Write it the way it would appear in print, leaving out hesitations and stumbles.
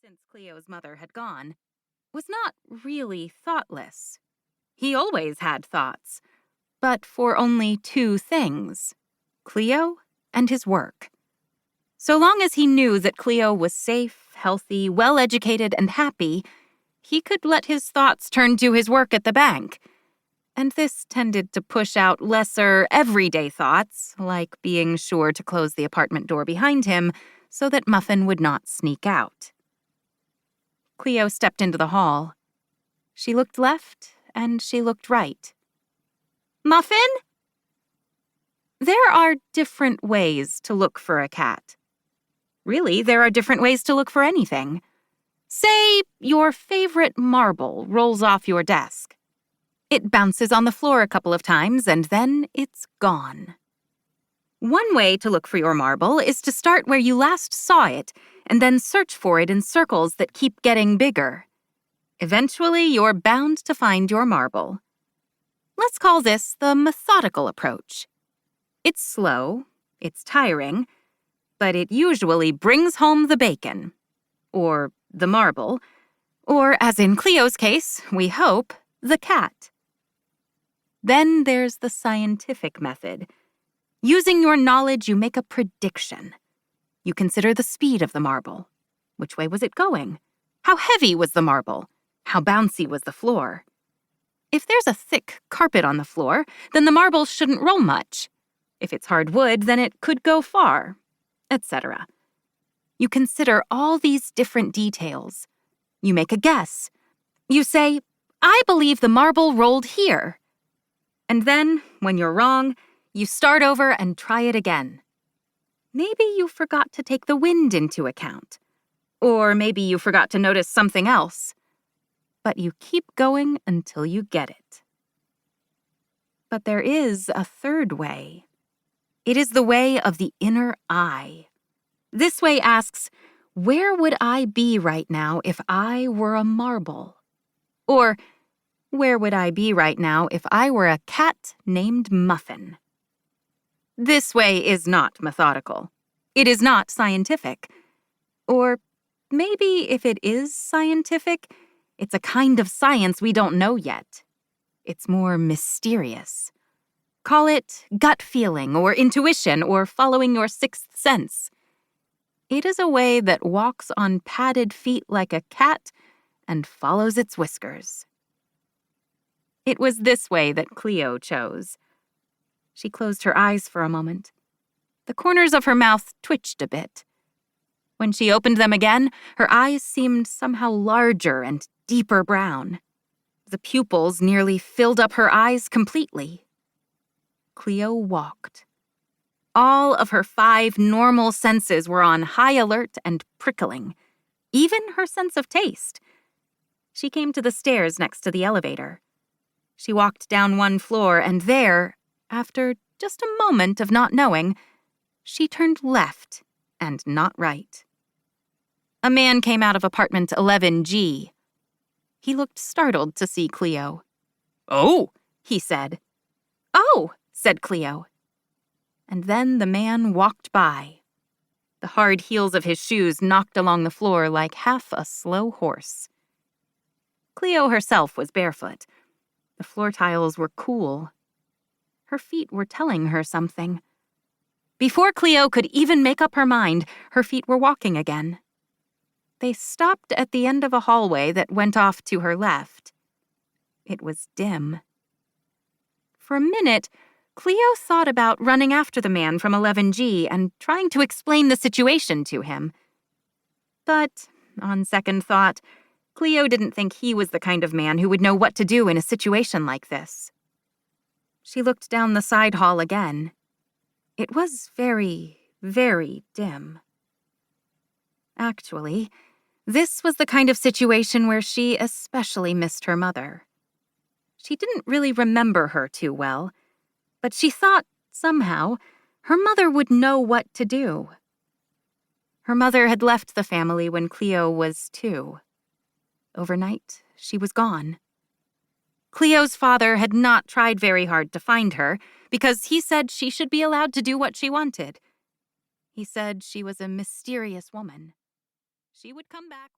since Cleo's mother had gone, was not really thoughtless. He always had thoughts, but for only two things: Cleo and his work. So long as he knew that Cleo was safe, healthy, well-educated, and happy, he could let his thoughts turn to his work at the bank. And this tended to push out lesser, everyday thoughts, like being sure to close the apartment door behind him so that Muffin would not sneak out. Cleo stepped into the hall. She looked left and she looked right. "Muffin?" There are different ways to look for a cat. Really, there are different ways to look for anything. Say your favorite marble rolls off your desk. It bounces on the floor a couple of times and then it's gone. One way to look for your marble is to start where you last saw it and then search for it in circles that keep getting bigger. Eventually, you're bound to find your marble. Let's call this the methodical approach. It's slow, it's tiring, but it usually brings home the bacon, or the marble, or, as in Cleo's case, we hope, the cat. Then there's the scientific method. Using your knowledge, you make a prediction. You consider the speed of the marble. Which way was it going? How heavy was the marble? How bouncy was the floor? If there's a thick carpet on the floor, then the marble shouldn't roll much. If it's hard wood, then it could go far, etc. You consider all these different details. You make a guess. You say, "I believe the marble rolled here." And then, when you're wrong, you start over and try it again. Maybe you forgot to take the wind into account. Or maybe you forgot to notice something else. But you keep going until you get it. But there is a third way. It is the way of the inner eye. This way asks, where would I be right now if I were a marble? Or, where would I be right now if I were a cat named Muffin? This way is not methodical. It is not scientific. Or maybe if it is scientific, it's a kind of science we don't know yet. It's more mysterious. Call it gut feeling or intuition or following your sixth sense. It is a way that walks on padded feet like a cat and follows its whiskers. It was this way that Cleo chose. She closed her eyes for a moment. The corners of her mouth twitched a bit. When she opened them again, her eyes seemed somehow larger and deeper brown. The pupils nearly filled up her eyes completely. Cleo walked. All of her 5 normal senses were on high alert and prickling, even her sense of taste. She came to the stairs next to the elevator. She walked down one floor, and there, after just a moment of not knowing, she turned left and not right. A man came out of apartment 11G. He looked startled to see Cleo. "Oh," he said. "Oh," said Cleo. And then the man walked by. The hard heels of his shoes knocked along the floor like half a slow horse. Cleo herself was barefoot. The floor tiles were cool. Her feet were telling her something. Before Cleo could even make up her mind, her feet were walking again. They stopped at the end of a hallway that went off to her left. It was dim. For a minute, Cleo thought about running after the man from 11G and trying to explain the situation to him. But, on second thought, Cleo didn't think he was the kind of man who would know what to do in a situation like this. She looked down the side hall again. It was very, very dim. Actually, this was the kind of situation where she especially missed her mother. She didn't really remember her too well, but she thought, somehow, her mother would know what to do. Her mother had left the family when Cleo was 2. Overnight, she was gone. Cleo's father had not tried very hard to find her because he said she should be allowed to do what she wanted. He said she was a mysterious woman. She would come back when